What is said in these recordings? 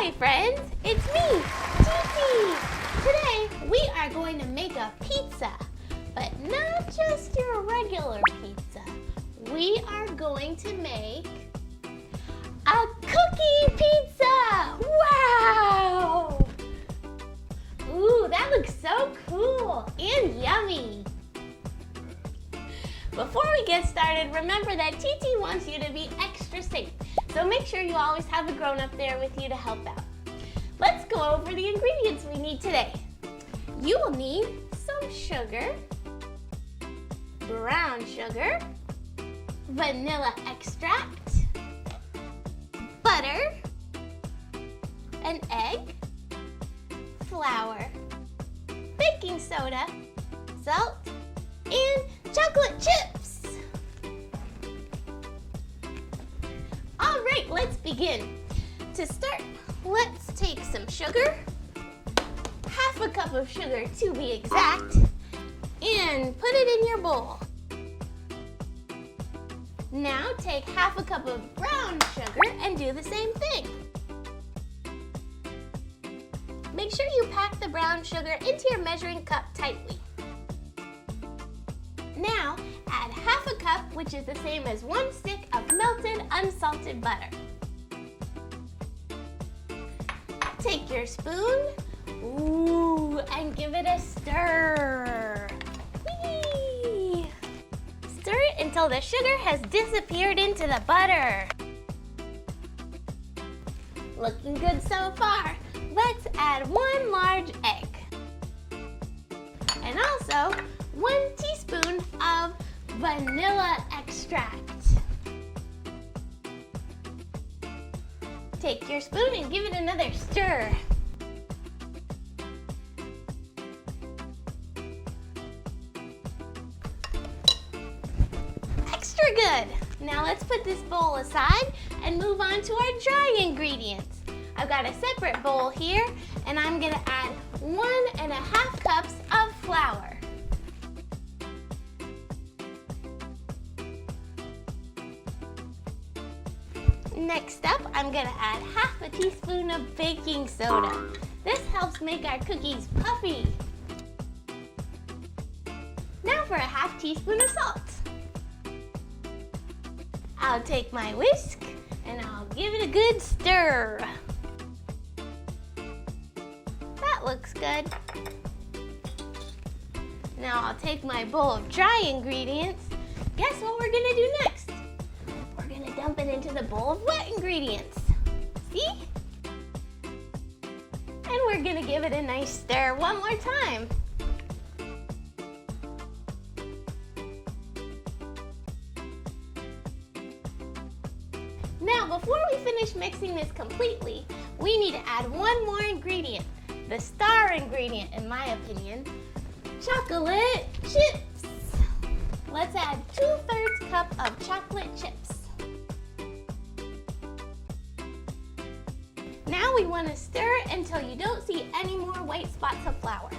Hi friends, it's me, Titi. Today we are going to make a pizza, but not just your regular pizza. We are going to make a cookie pizza! Wow! Ooh, that looks so cool and yummy. Before we get started, remember that Titi wants you to be extra safe, so make sure you always have a grown-up there with you to help out. Let's go over the ingredients we need today. You will need some sugar, brown sugar, vanilla extract, butter, an egg, flour, baking soda, salt, and chocolate chips. All right, let's begin. To start, let's take some sugar, half a cup of sugar to be exact, and put it in your bowl. Now take half a cup of brown sugar and do the same thing. Make sure you pack the brown sugar into your measuring cup tightly. Now, add half a cup, which is the same as 1 stick of melted unsalted butter. Take your spoon, and give it a stir. Whee! Stir it until the sugar has disappeared into the butter. Looking good so far. Let's add 1 large egg. And also 1 teaspoon of vanilla extract. Take your spoon and give it another stir. Extra good. Now let's put this bowl aside and move on to our dry ingredients. I've got a separate bowl here, and I'm gonna add 1½ cups of flour. Next up, I'm gonna add half a teaspoon of baking soda. This helps make our cookies puffy. Now for a ½ teaspoon of salt. I'll take my whisk and I'll give it a good stir. That looks good. Now I'll take my bowl of dry ingredients. Guess what we're gonna do next? We're gonna dump it into the bowl of wet ingredients. See? And we're gonna give it a nice stir one more time. Now, before we finish mixing this completely, we need to add 1 more ingredient, the star ingredient in my opinion, chocolate chips. Let's add 2/3 cup of chocolate chips. Now we want to stir it until you don't see any more white spots of flour.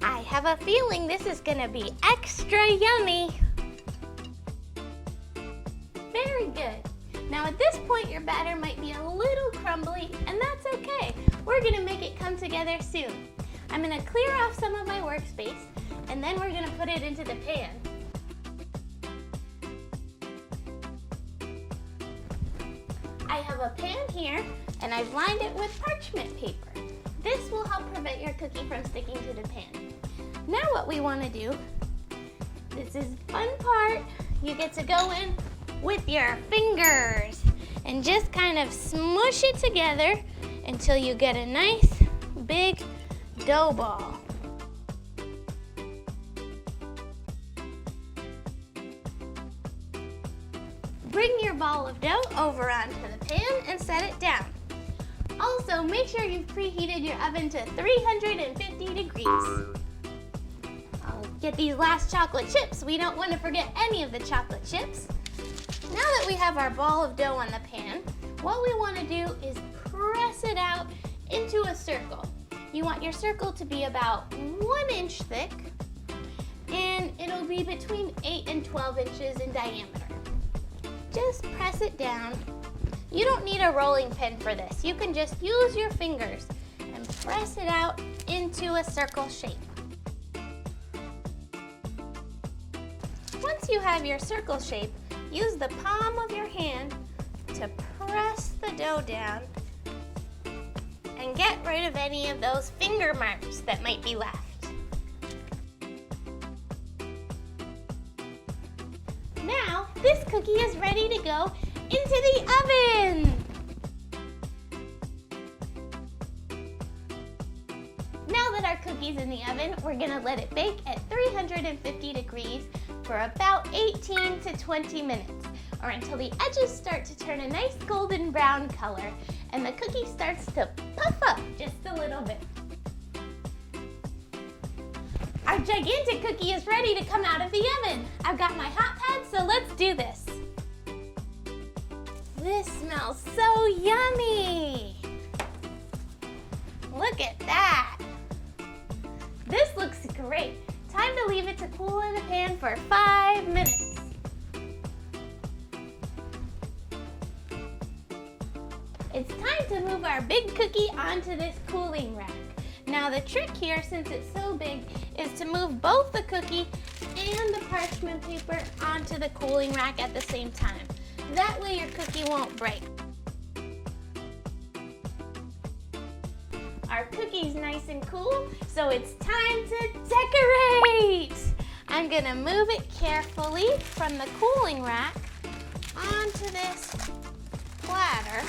I have a feeling this is going to be extra yummy. Very good. Now at this point your batter might be a little crumbly, and that's okay. We're gonna make it come together soon. I'm gonna clear off some of my workspace, and then we're gonna put it into the pan. I have a pan here, and I've lined it with parchment paper. This will help prevent your cookie from sticking to the pan. Now what we wanna do, this is the fun part, you get to go in with your fingers and just kind of smush it together until you get a nice big dough ball. Bring your ball of dough over onto the pan and set it down. Also, make sure you've preheated your oven to 350 degrees. I'll get these last chocolate chips. We don't want to forget any of the chocolate chips. Now that we have our ball of dough on the pan, what we want to do is press it out into a circle. You want your circle to be about 1 inch thick, and it'll be between 8 and 12 inches in diameter. just press it down. You don't need a rolling pin for this. You can just use your fingers and press it out into a circle shape. Once you have your circle shape, use the palm of your hand to press the dough down and get rid of any of those finger marks that might be left. Now, this cookie is ready to go into the oven. Now that our cookie's in the oven, we're gonna let it bake at 350 degrees for about 18 to 20 minutes, or until the edges start to turn a nice golden brown color and the cookie starts to puff up just a little bit. Our gigantic cookie is ready to come out of the oven. I've got my hot pad, so let's do this. This smells so yummy. Look at that. This looks great. Time to leave it to cool in the pan for 5 minutes. It's time to move our big cookie onto this cooling rack. Now the trick here, since it's so big, is to move both the cookie and the parchment paper onto the cooling rack at the same time. That way your cookie won't break. Our cookie's nice and cool, so it's time to decorate! I'm gonna move it carefully from the cooling rack onto this platter.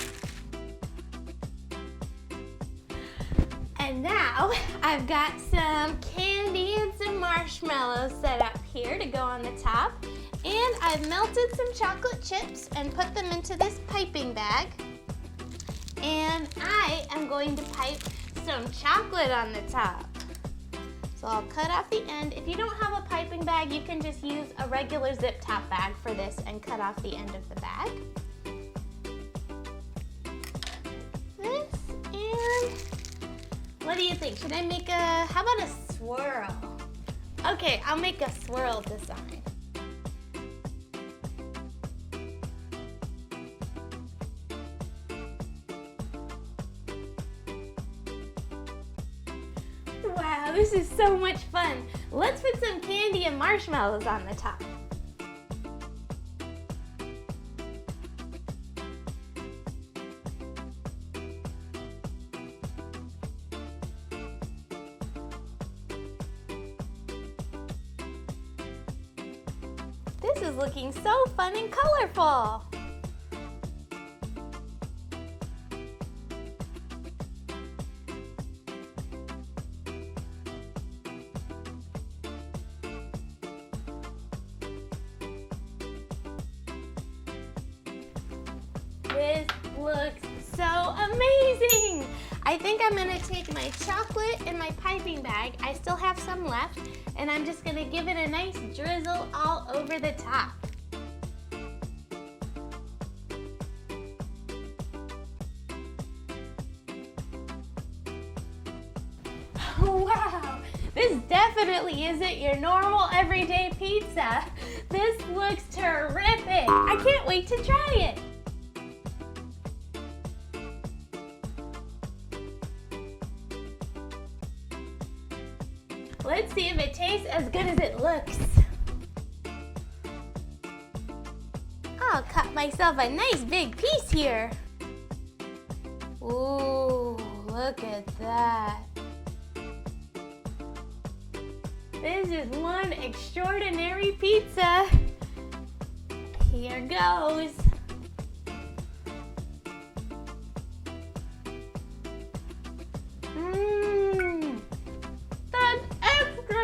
And now I've got some candy and some marshmallows set up here to go on the top. And I've melted some chocolate chips and put them into this piping bag. And I am going to pipe some chocolate on the top. So I'll cut off the end. If you don't have a piping bag, you can just use a regular zip top bag for this and cut off the end of the bag. This, and what do you think? Should I make how about a swirl? Okay, I'll make a swirl design. Wow, this is so much fun. Let's put some candy and marshmallows on the top. This is looking so fun and colorful. This looks so amazing! I think I'm gonna take my chocolate in my piping bag. I still have some left, and I'm just gonna give it a nice drizzle all over the top. Wow! This definitely isn't your normal everyday pizza. This looks terrific! I can't wait to try it! Let's see if it tastes as good as it looks. I'll cut myself a nice big piece here. Ooh, look at that. This is one extraordinary pizza. Here goes.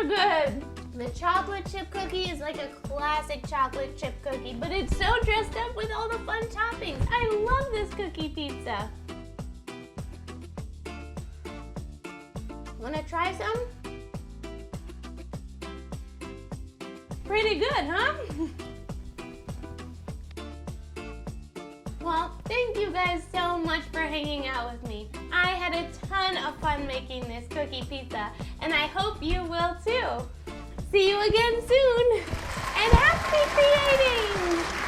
Good. The chocolate chip cookie is like a classic chocolate chip cookie, but it's so dressed up with all the fun toppings. I love this cookie pizza. Wanna try some? Pretty good, huh? Well, thank you guys so much for hanging out with me. I had a ton of fun making this cookie pizza, and I hope you will too. See you again soon, and happy creating!